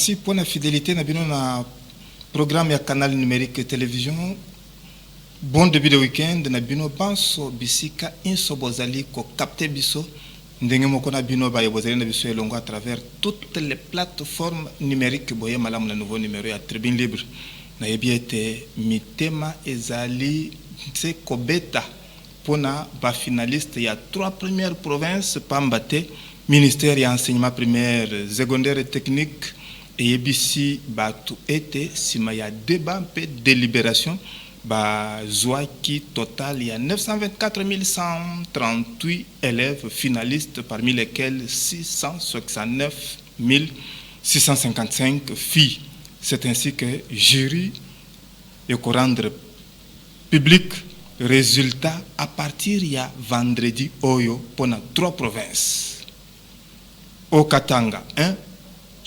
merci pour la fidélité na bino na programme ya canal numérique télévision. Bon début de week-end na bino banso bisika inso bozali ko capter biso ndenge moko na bino ba bozali na biso elongo à travers toutes les plateformes numériques boye malamu na nouveau numéro ya Tribune Libre na yebiete mitema ezali c'est kobeta pona ba finaliste ya 3 premières provinces pambate ministère ya enseignement primaire secondaire et technique et ebisi batu ete sima ya débat pe délibération ba Zouaki total, il y a 924 138 élèves finalistes, parmi lesquels 669 655 filles. C'est ainsi que jury et qu'on rendre public résultat à partir il y a vendredi Oyo pour 3 provinces. Au Katanga 1,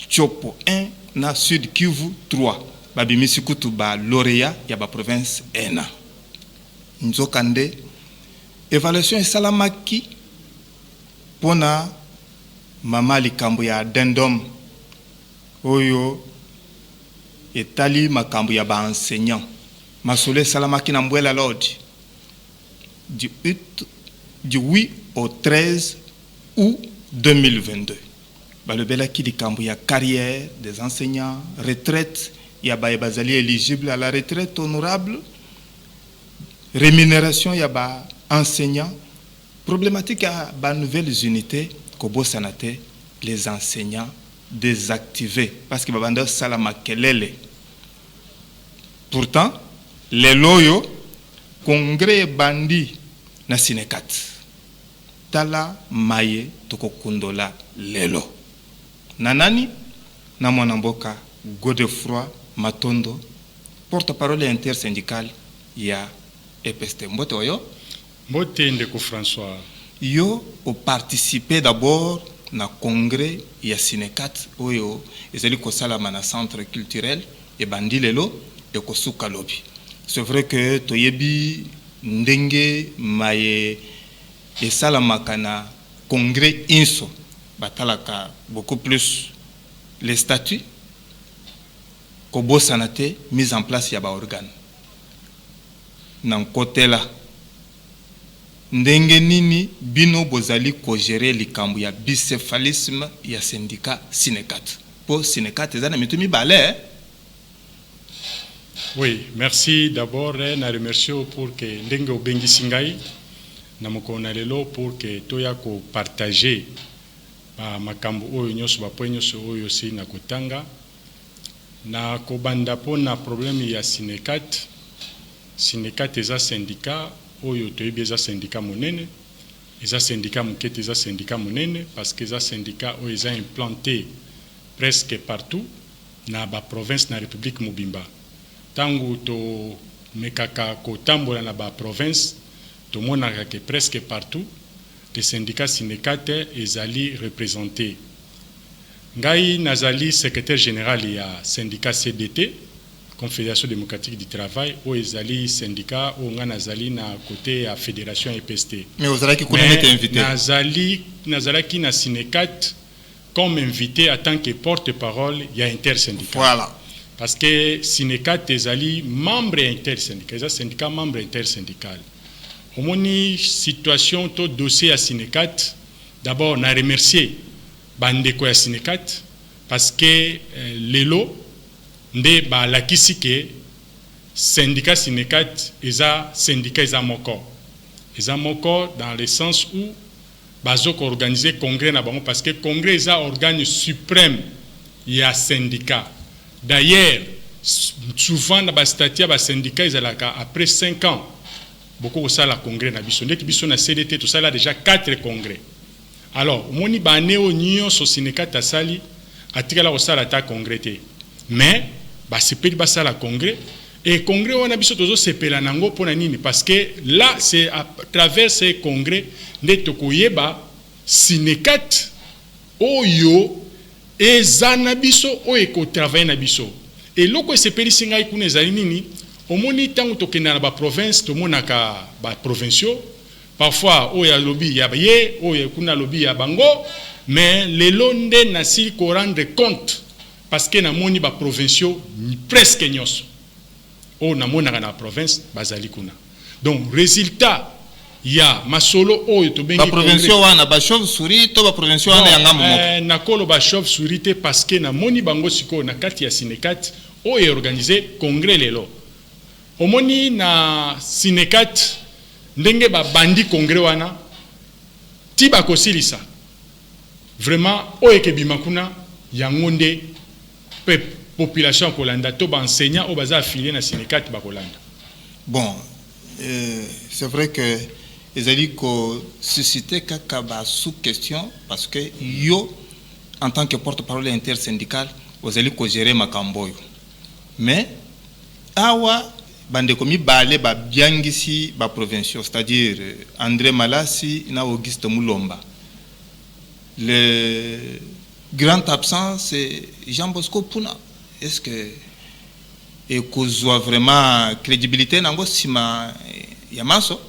Chopo 1, na Sud Kivu 3. Babimisi kutu ba lauréat ya ba province ena nzokande évaluation salamaki pona mama likambo ya dendom oyo etali makambo ya ba enseignant masole salamaki na mbwela lodi du 8 au 13 août 2022 balobela ki likambo ya carrière des enseignants retraite. Il y a des bazali éligibles à la retraite honorable, rémunération, il y a des enseignants. Problématique, il y a des nouvelles unités, Kobo Sanate, les enseignants désactivés. Parce que Babanda Salama Kelele. Pourtant, les loyaux, congrès bandi na sinekat. Tala maye toko kundola lelo. Nanani, na mwanamboka Godefroy Matondo, porte-parole intersyndical, ya EPST. Mbote oyo? Mbote ndeko François. Yo o participé d'abord na congrès ya Sinekat oyo ezali ko salama na centre culturel et bandilelo et ko suka lobi. C'est vrai que toyebi ndenge maye et salama kana congrès inso batalaka beaucoup plus les statuts Kobo Sanate, mise en place yaba organe. Nan côté là. Ndenge nini bino bozali ko gérer likambo ya bicéphalisme ya syndicat Sinekat. Po Sinekat ezana mitumi balé. Oui, merci d'abord na remercier pour que ndenge obengi singai na mokona lelo pour que toya ko partager makambo oyo nyoso ba po nyoso oyo si na kotanga. Na kobanda pona problème ya Sinekat eza syndicat oyo toyebi eza syndicat monene eza syndicat mokete eza syndicat monene parce que eza syndicat oyo eza implanté presque partout na ba province na République Mobimba tangu to mekaka kotambola na ba province to monaka que presque partout les syndicats Sinekat ezali représentés. Ngai Nazali, secrétaire général ya syndicat CDT, Confédération démocratique du travail, ou ezali syndicat ou nga Nazali na côté à fédération EPST. Mais vous avez qui été invité. Nazali qui na Sinekat comme invité en tant que porte-parole ya intersyndical. Voilà. Parce que Sinekat ezali membre intersyndical, ezali syndicat membre intersyndical. Au moni situation to dossier à Sinekat, d'abord na remercier bandeko ya Sinekat parce que lelo nde ba lakisi ke syndicat Sinekat eza syndicat eza moko dans le sens où bazo ko organiser congrès na bango parce que congrès eza organe suprême ya syndicat. D'ailleurs souvent na ba statut ba syndicat ezalaka après 5 ans beaucoup ça la congrès na biso ndeki biso na CDT tout ça là déjà 4 congrès. Alors, moni bané o nyo so Sinekat asali atikala osala ta congrès te. Mais ba sepeli ba sala congrès et congrès on a biso tozo sepela nango pona nini parce que là c'est à travers ces congrès ndeto koyeba Sinekat oyo ezana biso o eko travailler na biso. Et loko sepeli singa ikune ezali nini omoni tango tokena na ba province to monaka ba provinciaux. Parfois, il y a lobby, il y a kuna lobby, il y a bango, mais les londes n'a si qu'on rendre compte parce que na moni ba provinciaux presque nyos o na mona na province bazali kuna. Donc résultat il y a masolo o to bengi ba provinciaux wana ba chauve-souris to ba provinciaux wana yanga moko na kolo ba chauve-souris te parce que na moni bango siko na kati ya Sinekat o est organisé congrès lelo omoni na Sinekat ndenge ba bandi congrès wana ti ba kosilisa vraiment o ekebima kuna yangonde pe population kolanda to ba enseignant o baza affilié na Sinekat ba kolanda. Bon, c'est vrai que ils ont dit que susciter kakaba sous question parce que yo en tant que porte-parole intersyndical vous allez ko gérer makamboyo. Mais awa bande komi balé ba biangisi ba provinciaux, c'est-à-dire André Malassi na Auguste Mulomba. Le grand absent c'est Jean Bosco Puna. Est-ce que et qu'on a vraiment crédibilité nango sima yamaso?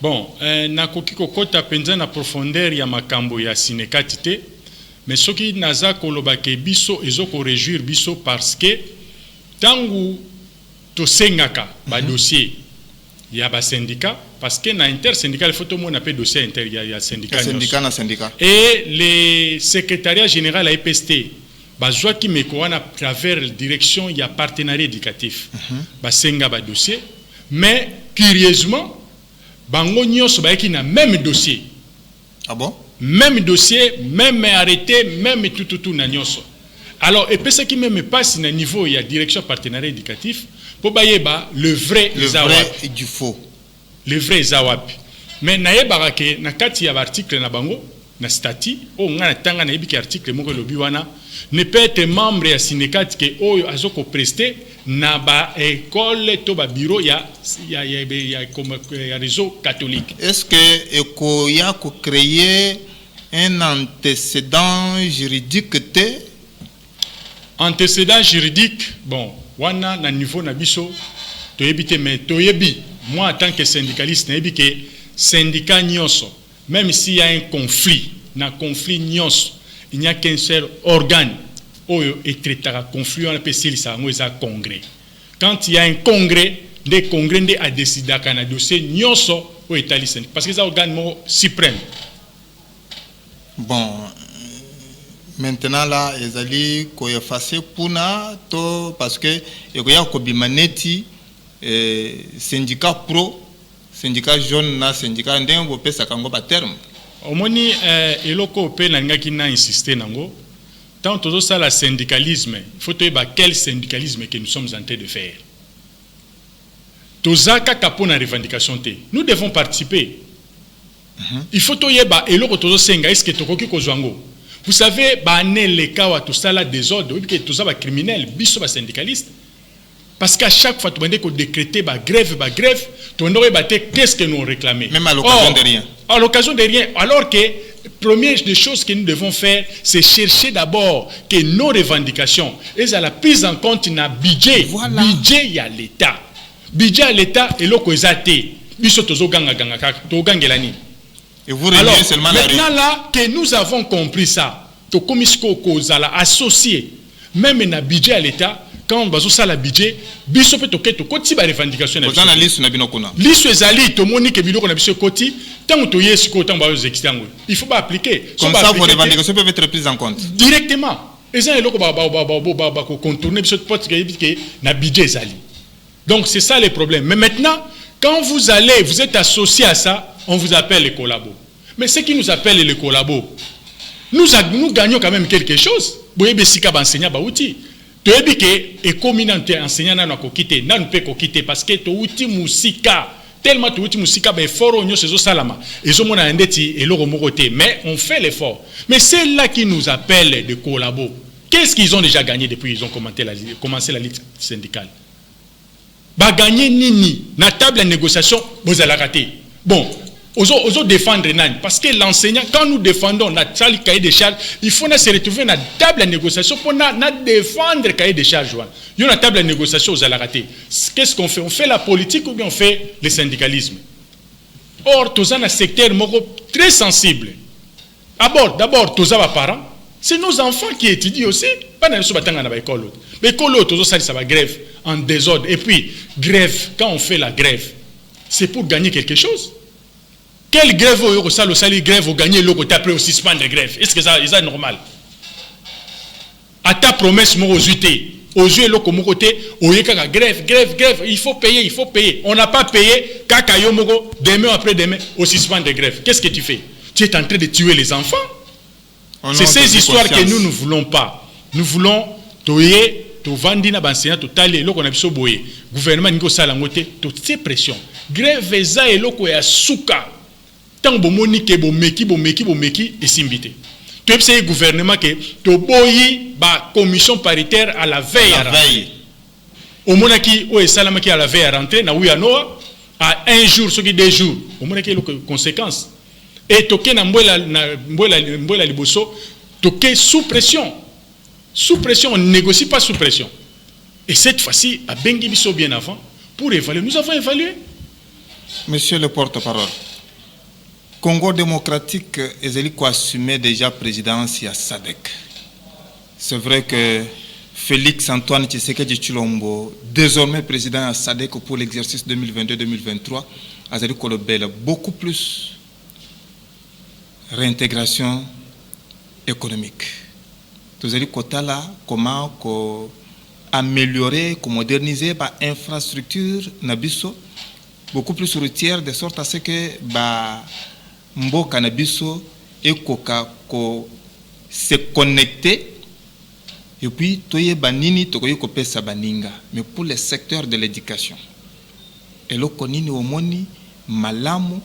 Bon, na koki kokota penza na profondeur ya makambo ya Sinekat te, mais soki naza koloba ke biso ezoko réjouir biso parce que tangu to sengaka ba dossier ya ba syndicat parce que na intersyndical il faut tout monde appelle dossier inter ya syndicat na syndicat et le secrétariat général à EPST bazwa ki mekoana à travers la direction ya partenariat éducatif ba senga ba dossier mais curieusement bango nyonso ba na même dossier. Ah bon? Même dossier, même arrêté, même tout na nyonso. Alors et ce qui même passe na niveau il y a direction partenariat éducatif pour bayeba le vrai et du faux. Le vrai zawapi. Mais naeba ke na kati ya article na bango na statut o ngana tanga na yebiki article moko lobi wana ne peut être membre ya Sinekat ke oyo azoko prester na ba école to ba bureau ya réseau catholique. Est-ce que eko ya ko créer un antécédent juridique te? Antécédent juridique, bon, wana na niveau na biso to yebite mais to yebi moi en tant que syndicaliste na yebi ke syndicat nyonso même s'il y a un conflit, na conflit nyonso, il n'y a qu'un seul organe oyo etretaka conflit on appelle ça un congrès. Quand il y a un congrès, des congrès de a décidé kana dossier nyonso o etali syndicat parce que ça organe suprême. Bon, maintenant là ils allaient ko effacer puna to parce que ekoya ko bimaneti syndicat pro, syndicat jaune na syndicat ndengo pesa kango ba terme. Omoni eloko pe na ngaki na insister nango tant tout ça la syndicalisme il faut te ba quel syndicalisme que nous sommes en train de faire. Tozaka kapona revendication te. Nous devons participer. Il faut to yeba eloko tozo senga est-ce que tokoki kozwango. Vous savez ba ne le kawa to sala désordre que tout ça ba criminel biso ba syndicaliste. Parce qu'à chaque fois, tu as décrété grève, tu as qu'est-ce que nous réclamons. Même à l'occasion de rien. À l'occasion de rien. Alors que la première des choses que nous devons faire, c'est chercher d'abord que nos revendications et à la prise en compte d'un budget. Voilà. Budget, il y a l'État. Budget à l'État et l'eau Et vous réglez seulement la rue. Maintenant là, que nous avons compris ça, que comme associé, même un budget à l'État, quand on a le budget, biso peut toquer to koti ba revendication na biso. Liste na bino kuna. Liste ezali to moni ke biloko na biso koti, tant to yesi ko tant ba exekitango. Il faut pas appliquer. Comme ça vos revendications peuvent être prises en compte. Directement. Ezali eloko ba ko contourner biso porte ke na budget ezali. Donc c'est ça le problème. Mais maintenant, quand vous allez, vous êtes associé à ça, on vous appelle les collabos. Mais ce qui nous appelle les collabos, nous gagnons quand même quelque chose. Boye besika ba enseignant ba outil. Tu as dit que les communautés enseignants n'ont pas quitté, n'ont pas quitté parce que tu as outil musika tellement tu as outil musika ben fort on y a salama et zo mona ndeti et l'euro moroté mais on fait l'effort. Mais c'est là qui nous appelle de collabos. Qu'est-ce qu'ils ont déjà gagné depuis qu'ils ont commencé la lutte syndicale? Ba gagner nini na table de négociation vous allez rater. Bon. Oso défendre nan parce que l'enseignant quand nous défendons notre cahier de charges il faut se retrouver dans la table de négociation pour défendre le cahier de charges. Il y a une table de négociation aux raté. Qu'est-ce qu'on fait? On fait la politique ou bien on fait le syndicalisme? Or tous un secteur très sensible. D'abord tous les parents, c'est nos enfants qui étudient aussi. Pas dans le batanga na école. Mais école tout ça va grève en désordre. Et puis grève, quand on fait la grève, c'est pour gagner quelque chose. Quelle grève au sali grève au gagner le côté après au suspendre de grève? Est-ce que ça est normal? À ta promesse moi aux UT. Aux yeux là comme côté, au yeka grève, il faut payer. On n'a pas payé, kakayo mogo, demain après demain, au suspendre de grève. Qu'est-ce que tu fais? Tu es en train de tuer les enfants. C'est ces histoires que nous ne voulons pas. Nous voulons toyer, to vandina bansenya, to tali, lo qu'on a biso boye. Gouvernement niko salangote, to ces pressions. Grève eza et lo ko ya suka. Tant bo monique bo meki et simbité. Tu sais le gouvernement que to boyi ba commission paritaire à la veille. Au monaki o esalamaki à la veille à rentrer na ouya noa à un jour ce qui 2 jours. Au monaki les conséquences. Et toke na mbola liboso toke sous pression. Sous pression, on ne négocie pas sous pression. Et cette fois-ci, à Bengi Bisso bien avant, pour évaluer, nous avons évalué. Monsieur le porte-parole, Congo démocratique, Ezeliko assumait déjà présidence à SADC. C'est vrai que Félix Antoine Tshisekedi Tshilombo, désormais président à SADC pour l'exercice 2022-2023, a Kolobel beaucoup plus réintégration économique. Tous les côtés là, comment améliorer, moderniser l'infrastructure nabiso beaucoup plus routière de sorte à ce que mboka nabiso et se connecter et puis toye banini tokoye kopesa baninga mais pour le secteur de l'éducation et lo konini omoni malamu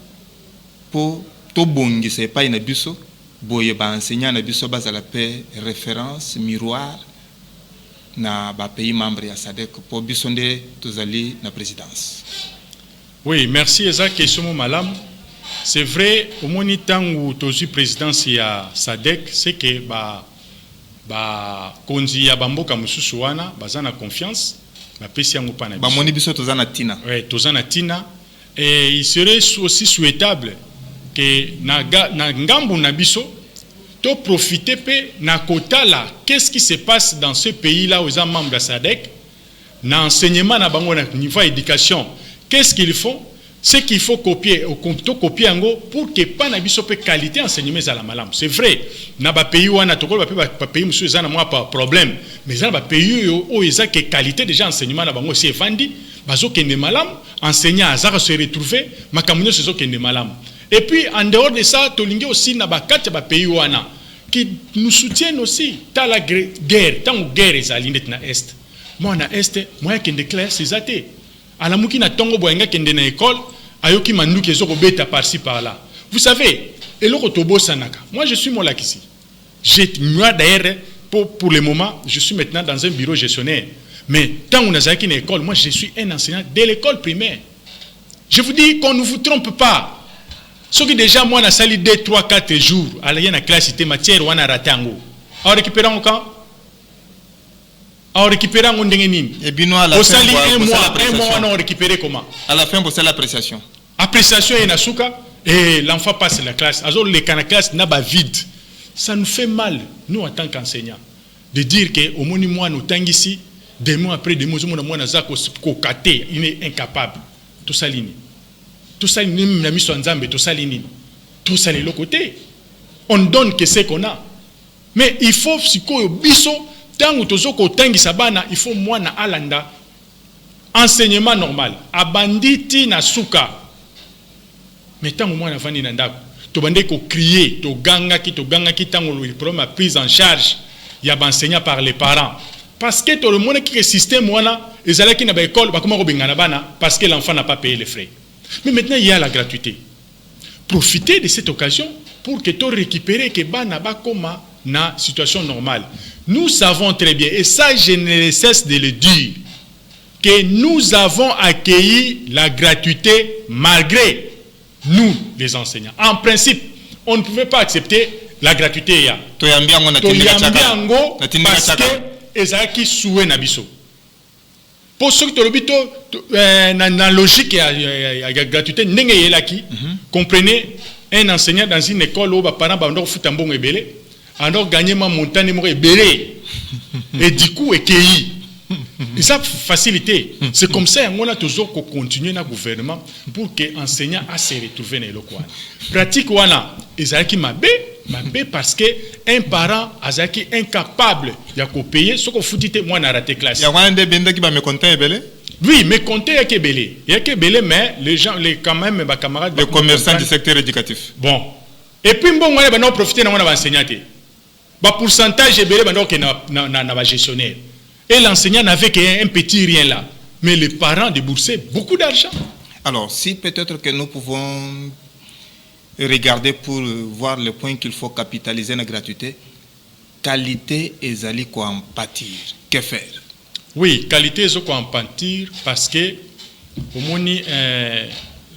pour tobongi c'est pas nabiso boye ba enseignant nabiso bazala paix référence miroir na ba pays membre ya SADC pour bisonde tozali na présidence. Oui, merci Eza question malam. C'est vrai au moni tangu tozu présidence ya SADC c'est que konzi ya bamboka mususu wana bazana confiance ba pesi yango pa na biso. Ba moni biso tozana tina. Oui, tozana tina et il serait aussi souhaitable que na ngambu na biso to profiter pe na kota là qu'est-ce qui se passe dans ce pays là aux membres de SADC na enseignement na bango na niveau éducation qu'est-ce qu'ils font ce qu'il faut copier au copier ngo pour que pas na biso pe qualité enseignement za la malam c'est vrai na ba pays wana to ko ba pays monsieur za na moi pas problème mais za ba pays o eza que qualité déjà enseignement na bango c'est vandi bazo kende malam enseignant azaka se retrouver makamunyo sezo kende malam. Et puis, en dehors de ça, Tolingue aussi n'a pas quatre pays wana qui nous soutiennent aussi. T'as la guerre, tant que guerre est à l'île na est. Moi na est, moi qui ne classe c'est athée. À la mouki na tongo boyenga qui na école, ayoki mandu qui zoko beta par-ci par-là. Vous savez, et le rotobo sanaka. Moi je suis molak ici. J'ai moi d'ailleurs pour le moment, je suis maintenant dans un bureau gestionnaire. Mais tant qu'on a zaki na école, moi je suis un enseignant de l'école primaire. Je vous dis qu'on ne vous trompe pas. Ce qui déjà moi na sali 2, 3, 4 jours à la classe de matière ou à raté en haut. On récupère quand? On récupère en nini? Et bien à la fin un mois on récupère comment? À la fin pour ça l'appréciation. Appréciation et nasuka et l'enfant passe la classe. Alors les classe n'a pas vide. Ça nous fait mal nous en tant qu'enseignants de dire que au moins moi nous tang ici des mois après des mois moi na zako kokaté il est incapable. Tout ça ligne. Tout ça, tout ça, tout ça, le côté. On donne que c'est qu'on a. Mais il faut, si ko biso, tant que tozo ko tangi sabana, il faut moi na alanda enseignement normal. Abanditi na suka. Mais tant que moi na vandi na ndako, to bande ko crier, to ganga ki tant le problème a prise en charge, il y a enseignant par les parents. Parce que tout le monde qui est système wana, les allez qui na ba école, ba comment robingana bana parce que l'enfant n'a pas payé les frais. Mais maintenant, il y a la gratuité. Profitez de cette occasion pour que tu récupères que Banaba Koma na situation normale. Nous savons très bien, et ça je ne cesse de le dire, que nous avons accueilli la gratuité malgré nous, les enseignants. En principe, on ne pouvait pas accepter la gratuité. Parce que Ezaki soué Nabiso. Pour ceux qui ont la logique et la gratuité, comprenez, un enseignant dans une école où les parents ont fait un bon ébélé, alors gagné ma montagne et belé. et du coup écueilli. Et ça facilité. C'est comme ça qu'on a toujours continué dans le gouvernement pour que l'enseignant a se retrouvé dans le coin. Pratique wana, ezaki mabé parce que un parent azaki incapable de payer ce qu'on foutite moi na raté classe. Il y a un des benda qui va me compter belé. Oui, mais compter y'a que belé. Y'a que belé mais les gens quand même mes camarades les commerçants du secteur éducatif. Bon. Et puis bon on va profiter dans mon enseignant. Ba pourcentage belé maintenant que na gestionnaire. Et l'enseignant n'avait qu'un petit rien là. Mais les parents déboursaient beaucoup d'argent. Alors, si peut-être que nous pouvons regarder pour voir le point qu'il faut capitaliser la gratuité, qualité et zali quoi en pâtir. Que faire? Oui, qualité et quoi en pâtir parce que, au moins,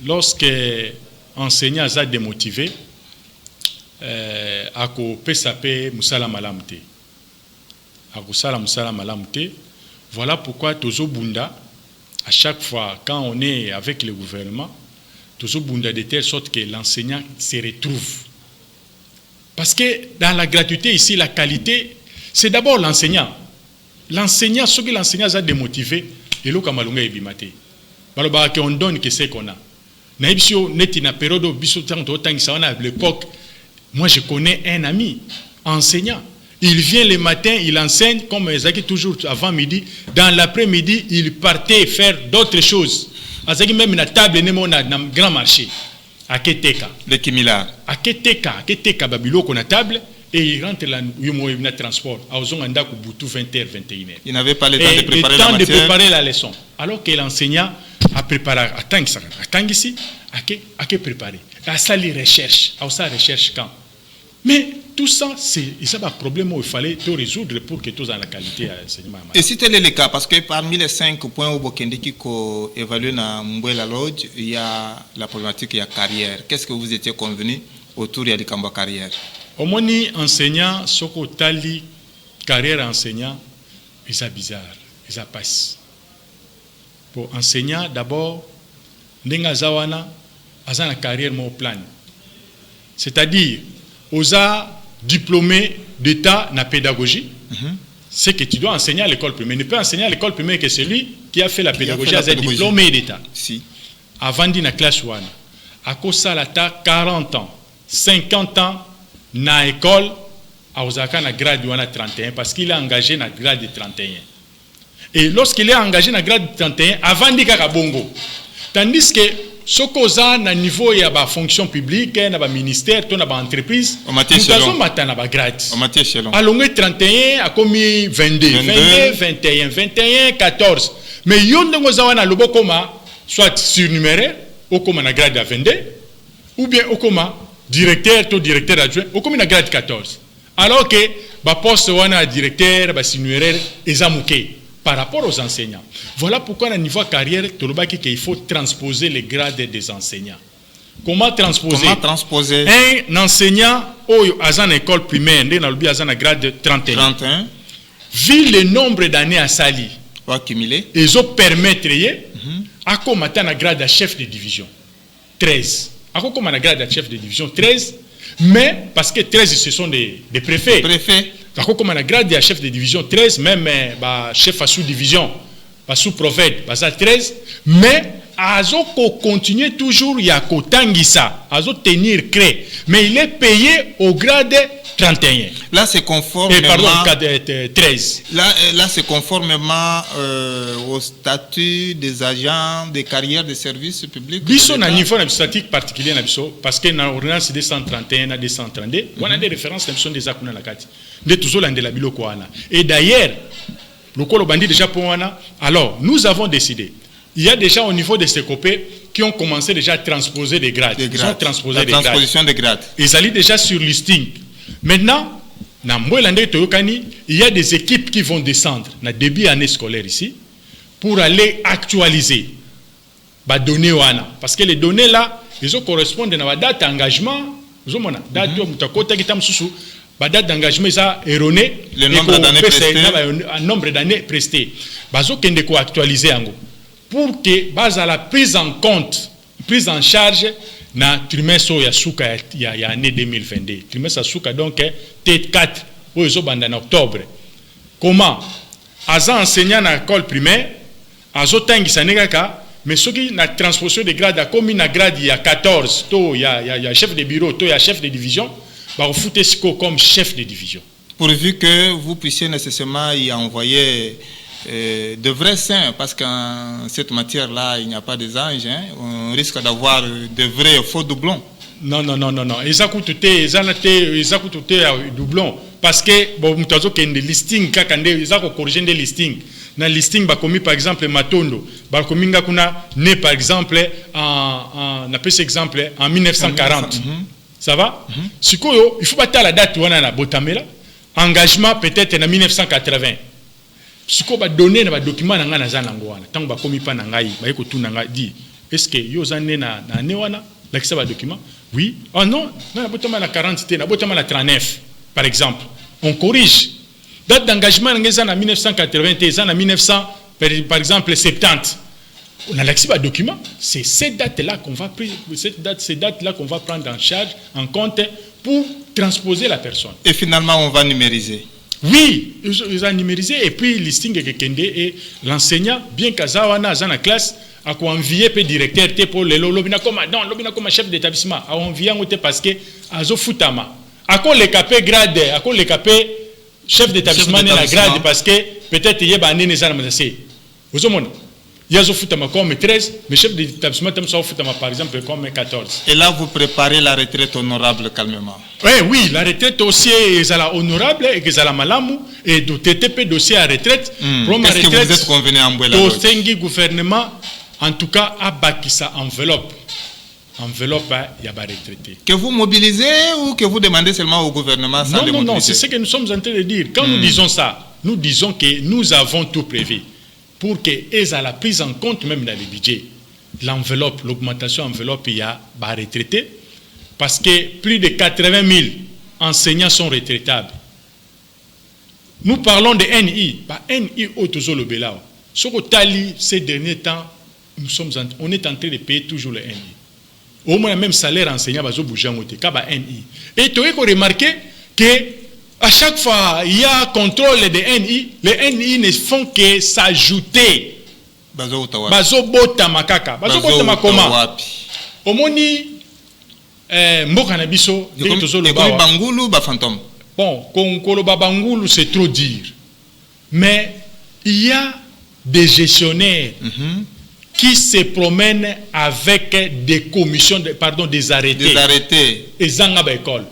lorsque l'enseignant est démotivé, à côté ça peut musala malamte. Voilà pourquoi Tozo Bunda, à chaque fois quand on est avec le gouvernement, Tozo Bunda de telle sorte que l'enseignant se retrouve. Parce que dans la gratuité ici, la qualité, c'est d'abord l'enseignant. L'enseignant, ce que l'enseignant a démotivé, et l'eau kamalunga ebimate. Alors on donne que c'est qu'on a. À l'époque, moi je connais un ami, enseignant. Il vient le matin, il enseigne, comme Ezaki toujours avant midi. Dans l'après-midi, il partait faire d'autres choses. Ezaki même na table, dans un grand marché. À Keteka. Le Kimila. À Keteka, Babilo, qu'on a table. Et il rentre là, il y a transport. À Ozonganda, Kubutu, 20h, 21h. Il n'avait pas le temps de préparer la matière. de préparer la leçon. Alors que l'enseignant a préparé, attends ici, à que préparer. À ça, les recherches. À ça, recherche quand. Mais tout ça, c'est un problème où il fallait tout résoudre pour que tout dans la qualité de l'enseignement. Et si tel est le cas, parce que parmi les 5 points où Bokende qui évalue dans Mbouela Lodge, il y a la problématique, il y a carrière. Qu'est-ce que vous étiez convenu autour de la carrière? Au moins, enseignant, ce qu'on tali carrière enseignant, c'est bizarre, ça passe. Pour enseignant, d'abord, n'enga zawana, a une carrière mon plan. C'est-à-dire, aux a diplômé d'état na pédagogie, c'est que tu dois enseigner à l'école primaire. Ne peut enseigner à l'école primaire que celui qui a fait la pédagogie à diplômé d'état. Si. Avant de la classe 1, à cause de l'ata 40 ans, 50 ans, na école, à Osaka na grade 31 parce qu'il est engagé na grade 31. Et lorsqu'il est engagé na grade 31, avant de Kakabongo. Tandis que ce qu'on a na niveau ya ba fonction publique, na ba ministère, to na ba entreprise, nous avons maintenant ba grade. À longue 31 a commis 22, 21, 14. Mais yon de ngozawa na lobo koma soit surnuméraire, ou comme na grade 22, ou bien au coma directeur, to directeur adjoint, ou comme na grade 14. Alors que ba poste wana directeur, ba surnuméraire ezamouké par rapport aux enseignants. Voilà pourquoi, à niveau carrière, il faut transposer les grades des enseignants. Comment transposer? Un enseignant à une école primaire, à un grade 31. Vu le nombre d'années à Sali, ils ont permis à comme un grade de chef de division 13. À comme un grade de chef de division 13, mais parce que 13 ce sont des préfets. Comme un grade de chef de division 13, même chef à sous-division, sous-prophète, 13, mais Azo continue toujours, il y a Kotangisa, Azo tenir cré, mais il est payé au grade 31. Là, c'est conformément. Pardon, 13. Là c'est conformément au statut des agents de carrière de services publics. Biso na niveau statistique particulier na biso parce que na ordonnance 231 na 232, on a des références na biso des akuna la kati. De toujours la biloko wana. Et d'ailleurs, le colo bandit déjà pour wana. Alors, nous avons décidé. Il y a déjà au niveau des CECOPE qui ont commencé déjà à transposer des grades. Ils ont transposé des transposition des grades. Ils allaient déjà sur listing. Maintenant, dans Mbouelande Toyokani, il y a des équipes qui vont descendre dans le début année scolaire ici pour aller actualiser les données. Parce que les données là, ils correspondent à la date d'engagement. Date d'engagement est erroné. Le nombre d'années prestées. Un nombre d'années prestées. Ils ont actualiser pour que la prise en compte, prise en charge, na trimestre ya suka ya année 2022. Trimestre suka donc T4 en octobre. Comment? Aza enseignant à l'école primaire, azo tangisa nekaka, mais ceux qui na transposition de grade, comme il a grade il y a 14, il y a chef de bureau, il y a chef de division, bah vous foutez comme chef de division. Pourvu que vous puissiez nécessairement y envoyer de vrais saints, parce qu'en cette matière-là, il n'y a pas des anges, hein, on risque d'avoir de vrais faux doublons. Non. Ils ont doublon. Parce que, bon, nous avons des listings, ils ont corrigé des listings. Dans le listing, par exemple, Matondo, né par exemple, on appelle cet exemple, en 1940. Ça va? Il faut battre la date où on a botamela. Engagement peut-être en 1980. Si on va donner un document, on a tant que commis pas nangai, dit est-ce que vous avez un néwana, là document? Oui. Ah non, on a botamela la 40, on a botamela la 39, par exemple. On corrige. Date d'engagement en 1980, en 1900, par exemple 70. On a l'accès à document. C'est cette date-là qu'on va prendre en charge, en compte pour transposer la personne. Et finalement, on va numériser. Oui, ils ont numérisé et puis listing et l'enseignant, bien qu'Azawana dans la classe, a envié le directeur pour le lobina comme chef d'établissement, a envié parce que Azo Futama, a quoi le capé grade, a quoi le capé chef d'établissement la grade parce que peut-être il y a un année vous avez il y a Futama comme 13, mais chef d'établissement par exemple comme 14. Et là, vous préparez la retraite honorable calmement. Oui, la retraite aussi est honorable et que la malamu et de TTP dossier à retraite. Qu'est-ce que vous êtes convenu en Bouela? Le gouvernement, en tout cas, a bâti sa enveloppe. Enveloppe, il y a pas retraité. Que vous mobilisez ou que vous demandez seulement au gouvernement sans Non, c'est ce que nous sommes en train de dire. Quand nous disons ça, nous disons que nous avons tout prévu pour que ait la prise en compte même dans le budget. L'enveloppe, l'augmentation enveloppe, il y a pas retraité. Parce que plus de 80 000 enseignants sont retraitables. Nous parlons de NI. NI au Tozolo Belao. Sur Tali, ces derniers temps, on est en train de payer toujours le NI. Au moins, même salaire enseignant, va bouger en côté. NI. Et tu as remarqué que à chaque fois, il y a contrôle de NI. Les NI ne font que s'ajouter. Bazo bota makaka. Bazo bota makoma. Omoni. Mboka na biso Bangulu ba fantôme. Bon, Konkolo Bangulu c'est trop dire. Mais il y a des gestionnaires qui se promènent avec des commissions des arrêtés. Des arrêtés. Et zanga ba école.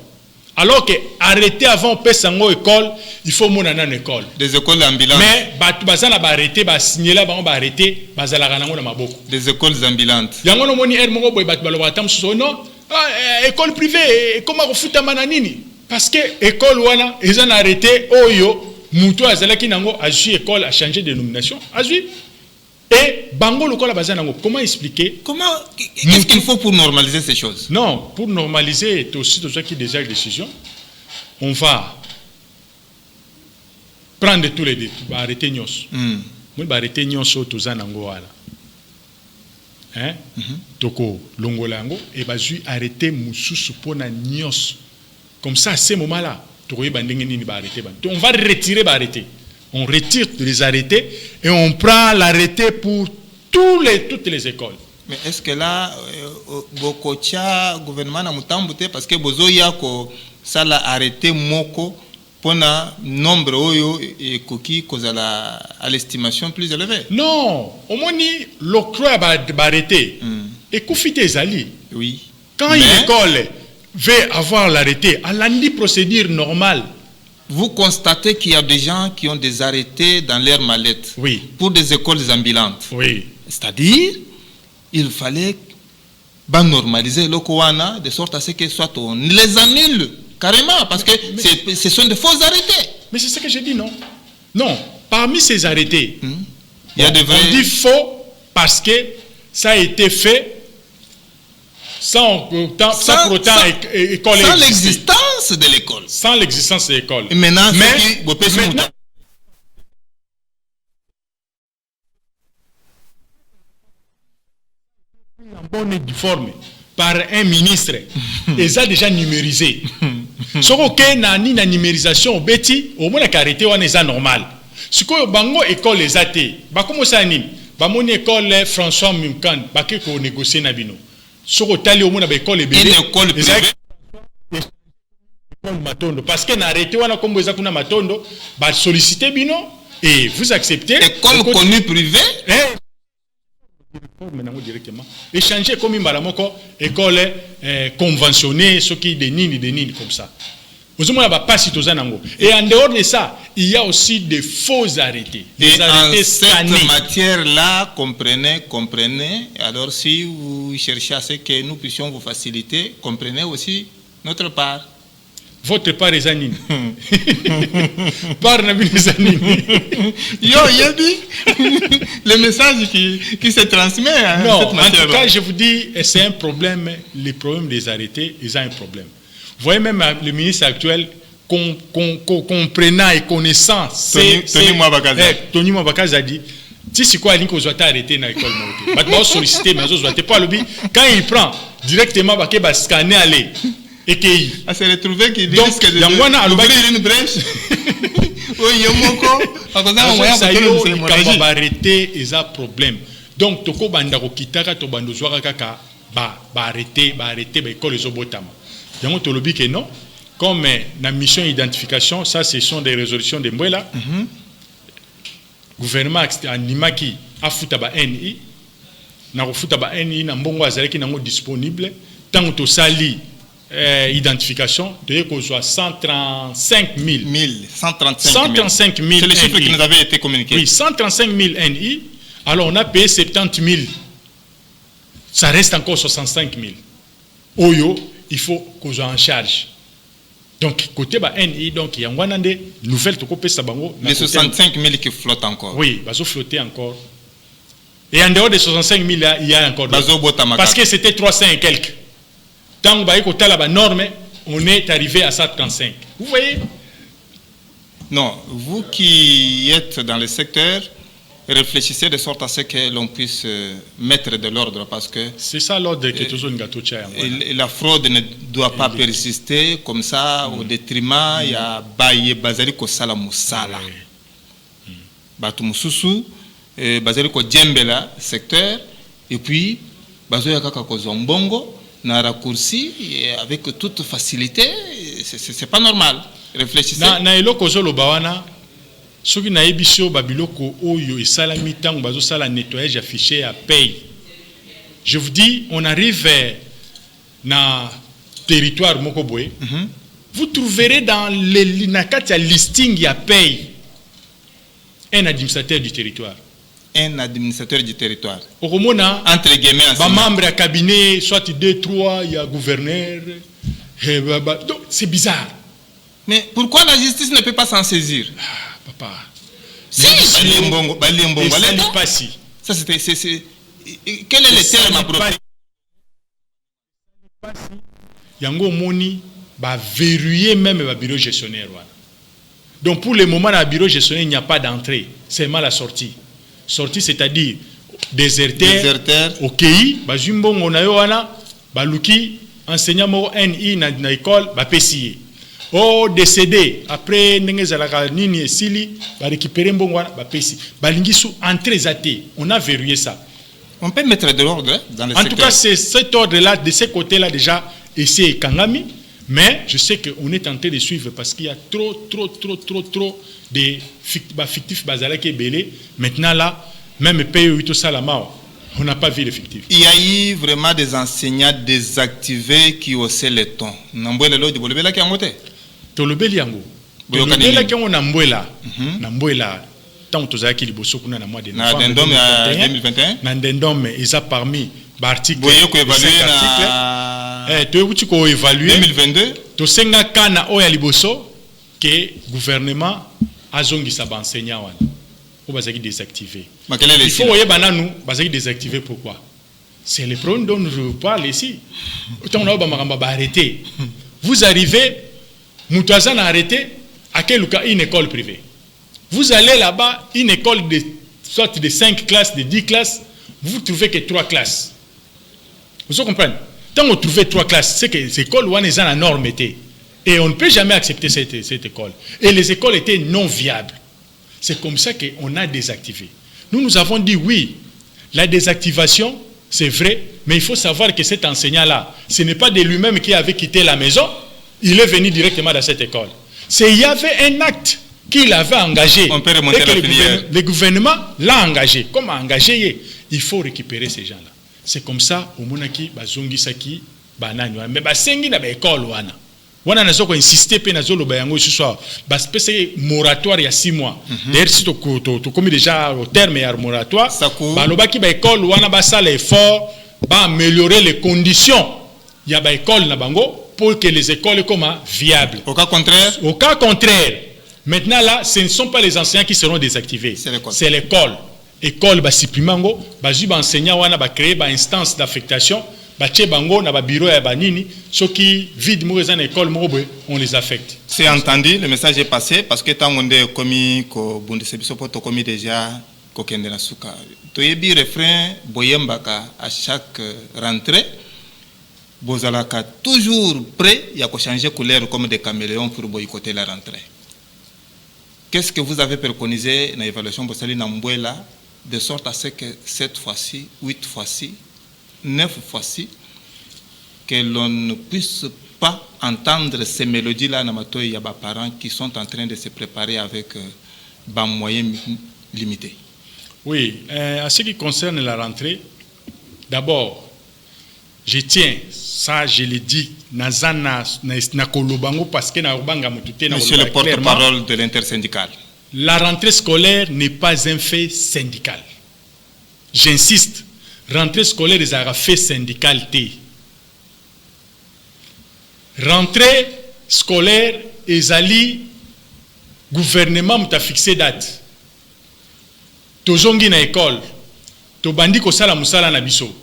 Alors que arrêter avant pesango école, il faut monana une école. Des écoles ambulantes. Mais bazana ba arrêter ba signaler ba arrêter bazala kanango na maboko. Des écoles ambulantes. Yango no moni moko boy bat baloba tam sono. École privée, comment vous foutez mananini? Parce que l'école wana, ils ont arrêté, oyo, moutou azalaki nango, azu école a changé de dénomination, azu. Et bango lokola bazanango, comment expliquer? Qu'est-ce qu'il faut pour normaliser ces choses? Non, pour normaliser, aussi tout ça qui déjà une décision, on va prendre tous les deux, arrêter nyos. Moi, arrêter nyos au tozanango wala. Hein? Toko longolango et bazui arrêter mususu pona nyos. Comme ça à ce moment-là, on va retirer l'arrêté. On retire les arrêtés et on prend l'arrêté pour toutes les écoles. Mais est-ce que là, le gouvernement a mutambuté parce que bozoya ko ça l'a arrêté moko pour un nombre oyo et coquille cause à l'estimation plus élevée? Non, au moins l'octroi va arrêter. Et koufite zali. Oui. Quand une école veut avoir l'arrêté, elle a une procédure normale. Vous constatez qu'il y a des gens qui ont des arrêtés dans leur mallette. Oui. Pour des écoles ambulantes. Oui. C'est-à-dire, il fallait normaliser le Kowana de sorte à ce que soit on les annule carrément parce que ce sont de faux arrêtés. Mais c'est ce que j'ai dit, non? Non. Parmi ces arrêtés, il y a des vrais... on dit faux parce que ça a été fait sans l'existence de l'école. Sans l'existence de l'école. Maintenant, bonne forme par un ministre, et ça déjà numérisé. Ce qu'on a ni la numérisation, Betty, au moins la carité on est normal. sikoyo bango école les athées bakomosa nini bamoni école François Mimkan bake ko négocier na bino soko tali omona ba école ebele une école privée Matondo parce que na arrêté wana kombo eza kuna Matondo ba solliciter bino et vous acceptez école connue privée maintenant directement échanger comme mbala moko école conventionnée ce qui des nini comme ça vous avez pas si nango et en dehors de ça il y a aussi des faux arrêtés des arrêtés cette matière là comprenez alors si vous cherchez à ce que nous puissions vous faciliter comprenez aussi notre part. Votre part est anine. Part n'a les anine. Yo, Yabi, le message qui se transmet. Non, en tout cas, je vous dis, c'est un problème. Les problèmes des arrêtés, ils ont un problème. Vous voyez même le ministre actuel, comprenant et connaissant. Tony Mwabakaza a dit, si c'est quoi, il faut arrêter dans l'école. Il va solliciter, mais il ne pas le but. Quand il prend directement, il va scanner aller. Et qui a se retrouvé qu'il risque de ouvrir une brèche. Il va arrêter les problèmes. Donc, toko bandako kitaka to bandozwaka kaka ba arrêter l'école les obotama. Donc, to lobi que non. Comme la mission identification, ça ce sont des résolutions de Mbwela. Gouvernement animaki afuta ba NI. Na refuta ba NI na mbongo azalaki nango disponible tant to sali identification de soit 135 000. 135 000. C'est le chiffre qui nous avait été communiqué. Oui, 135 000 NI. Alors on a payé 70 000. Ça reste encore 65 000. Oyo, il faut qu'on soit en charge. Donc côté ba NI, donc il y a une nouvelle tokopé sabango. Les 65 000 qui flottent encore. Oui, bazo flotter encore. Et en dehors des 65 000 là, il y a encore. Parce que c'était 300 et quelques. Tant que norme, on est arrivé à 135. Vous voyez? Non, vous qui êtes dans le secteur, réfléchissez de sorte à ce que l'on puisse mettre de l'ordre parce que... C'est ça l'ordre que toujours gâteau. La fraude ne doit pas persister comme ça au détriment. Il y a Baye Bazali ko sala musala. Batu mususu, Bazali ko djembela secteur et puis Bazoya kaka ko zombongo. Na raccourci avec toute facilité, c'est pas normal. Réfléchissez. Na eloko zolo bawana soki na ebisho babiloko oyo esalami tango bazo sala nettoyage affiché à paye. Je vous dis, on arrive na territoire Mokoboé. Vous trouverez dans les nakati listing à paye un administrateur du territoire. Un administrateur du territoire. Entre guillemets, un membre à cabinet, soit 2, 3, il y a gouverneur. Donc, c'est bizarre. Mais pourquoi la justice ne peut pas s'en saisir? Papa. Si, ça c'est. Quel est le terme approprié? Yango Moni va verrouiller même le bureau gestionnaire. Donc, pour le moment, dans le bureau gestionnaire, il n'y a pas d'entrée. C'est mal la sortie. Sortie, c'est-à-dire déserteur, ok, bazumbo ngonayoana, baluki, enseignant NI na école, ba PCI. Oh, décédé, après n'engezalaka nini esili, ba récupérer mbongwana, ba PCI. Balingi sous entrée athée, on a verrouillé ça. On peut mettre de l'ordre dans le secteur. En tout cas, c'est cet ordre-là, de ce côté-là déjà, ici et Kangami, mais je sais qu'on est tenté de suivre parce qu'il y a trop de fictifs bazalaki belé. Maintenant là, même pays où tout ça la mort, on n'a pas vu les fictifs. Il y a eu vraiment des enseignants désactivés qui haussaient les tons. Namboela lo di bolobela ki angote. Tolobeli yango. Bolobela ki on namboela. Namboela tant tozaki liboso kuna na mois de novembre 2021. Nandendom ils a parmi l'article. Boye ko évaluer na tu es ko évaluer 2022. To senga kana oya liboso que gouvernement azongisa ba enseignant wana ou bazaki désactiver. Il faut oyer bananu bazaki désactiver pourquoi? C'est le problème dont je parle ici. Autant on a ba arrêter. Vous arrivez Moutouazan a arrêté à quel cas une école privée. Vous allez là-bas une école de soit de 5 classes, de 10 classes, vous trouvez que 3 classes. Vous comprenez? Tant que vous trouvez 3 classes, c'est que ces écoles ont la norme était. Et on ne peut jamais accepter cette école. Et les écoles étaient non viables. C'est comme ça qu'on a désactivé. Nous avons dit oui, la désactivation, c'est vrai, mais il faut savoir que cet enseignant-là, ce n'est pas de lui-même qui avait quitté la maison, il est venu directement dans cette école. Il y avait un acte qu'il avait engagé. On peut remonter la filière. Le gouvernement l'a engagé. Comment engager? Il faut récupérer ces gens-là. C'est comme ça, au monaki, bazongisaki, banani, mais basengi na ba école wana. Wana nazo ko insister pe nazo loba yango ce soir. C'est moratoire il y a 6 mois. D'ailleurs si tu commis déjà au terme ya moratoire, balobaki ba école wana ba sala effort, ba améliorer les conditions. Il y a ba école na bango pour que les écoles soient viables. Au cas contraire? Au cas contraire. Maintenant là, ce ne sont pas les enseignants qui seront désactivés. C'est l'école. École ba supprimango, ba juba enseignant wana ba créer ba instance d'affectation, ba tche bango na ba bureau ya banini, ceux qui vide mo dans école mo on les affecte. C'est entendu, le message est passé parce que tant on est commis ko bundesebiso poto commis déjà ko kende na suka. To yebi refrain boyembaka à chaque rentrée. Bozalaka toujours prêt, il y a changer couleur comme des caméléons pour boycotter la rentrée. Qu'est-ce que vous avez préconisé dans l'évaluation Bossali Nambouela de sorte à ce que cette fois-ci, 8 fois-ci, 9 fois-ci, que l'on ne puisse pas entendre ces mélodies-là dans les parents qui sont en train de se préparer avec des moyens limités? Oui, à ce qui concerne la rentrée, d'abord, je tiens, ça je l'ai dit, Monsieur le porte-parole de l'intersyndicale. La rentrée scolaire n'est pas un fait syndical. J'insiste, rentrée scolaire est un fait syndical. Rentrée scolaire est un gouvernement qui a fixé date. Tozongi na école, tobandi ko sala musala na biso.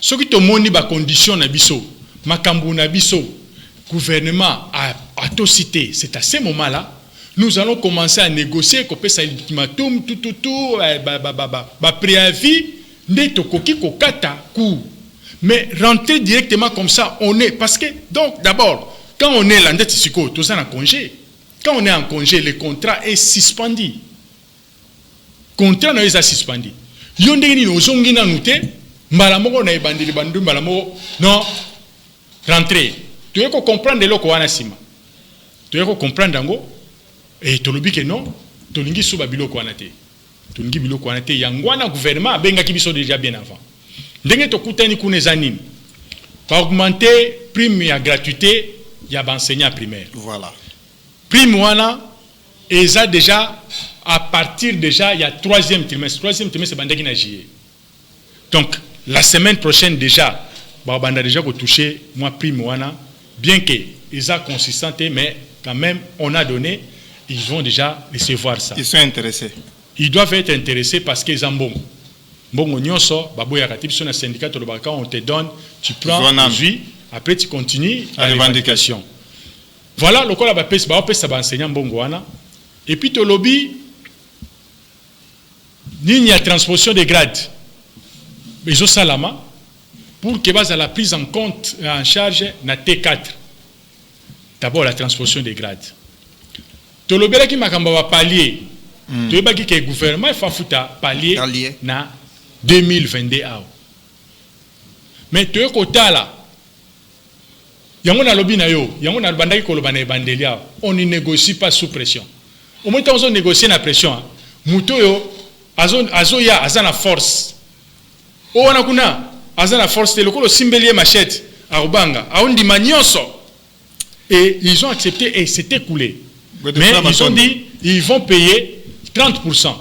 Ce qui te montre les conditions na biso, makambu na biso, gouvernement a tout cité. C'est à ce moment-là, nous allons commencer à négocier, qu'on peut ça ultimatum, préavis, netokoki kokata coup. Mais rentrer directement comme ça, on est parce que donc d'abord, quand on est là, tous en congé. Quand on est en congé, le contrat est suspendu. Contrat n'est pas suspendu. Yondeni no zongina noté. Malamoko na ibandili bandu malamoko non rentrer tu veux comprendre de loko wana sima tu veux comprendre ngo et to lobi que non to lingi suba biloko wana te to lingi biloko wana te yangwana gouvernement benga kibiso déjà bien avant ndenge to kutani kuneza nini pa augmenter prime ya gratuité ya enseignant primaire. Voilà, Prime wana eza déjà à partir déjà il y a troisième trimestre c'est bandaki na juillet. Donc la semaine prochaine déjà, on a déjà touché moi prime wana, bien que ils sont consistants, mais quand même on a donné, ils vont déjà recevoir ça. Ils sont intéressés. Ils doivent être intéressés parce qu'ils ont bon. Bon nyonso, baboya katib sur un syndicat on te donne, tu prends aujourd'hui, après tu continues la revendication. Voilà le col bapes ba opesa ba enseignant bongo wana. Et puis to lobby ligne à transposition des grades. Mais au salama pour que base à la prise en compte en charge na T4. D'abord la transposition des grades. To lobela ki makamba wa palier. To yebaki ke gouvernement fa futa palier na 2022 ao. Mais to ekotala yango na lobi na yo, yango na bandaki ko lobana ebandelia, on ne négocie pas sous pression. Au moins on négocie na pression. Muto yo azo ya azana force. Oh, on a kuna azana force le kolo simbelier machette à Rubanga a undi manioso et ils ont accepté et c'est écoulé. Mais ils ont dit ils vont payer 30%.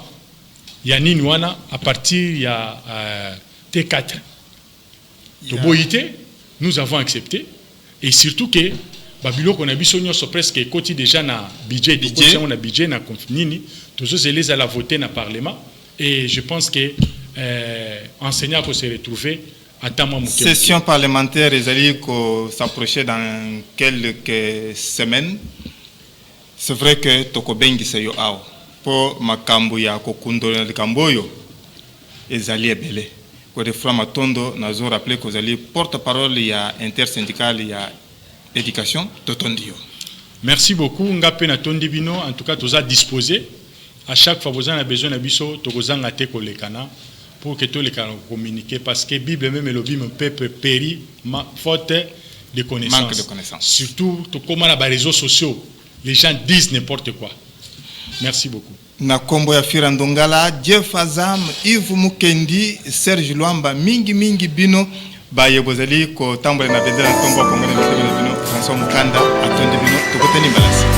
Il y a Ninouana à partir il y a T4. Toboïté, nous avons accepté et surtout que Babylone qu'on a vu sur presque côté déjà na budget on a budget na confinini tous ceux les à la voter na parlement et je pense que enseignants pour se retrouver à Tamamouké. Session parlementaire, ils allaient s'approcher dans quelques semaines. C'est vrai que Tokobengi se yo ao pour makambo ya kokundo na kamboyo ils allaient belé. Quand les frères Matondo nous ont rappelé qu'ils allaient porte-parole il y a intersyndical il y a éducation Totondio. Merci beaucoup Ngapé na Tondibino en tout cas tous a disposé à chaque fois vous avez besoin de biso tokozanga te kolekana pour que tous les canaux communiquer parce que Bible même le Bible peuple périt faute de connaissances. Manque de connaissances. Surtout comment les réseaux sociaux, les gens disent n'importe quoi. Merci beaucoup. Na kombo ya Firandongala, Jeff Azam, Yves Mukendi, Serge Luamba, mingi bino baye bozali ko tambole na bendera ntombo kongole bino François Mukanda atonde bino tokoteni balasi.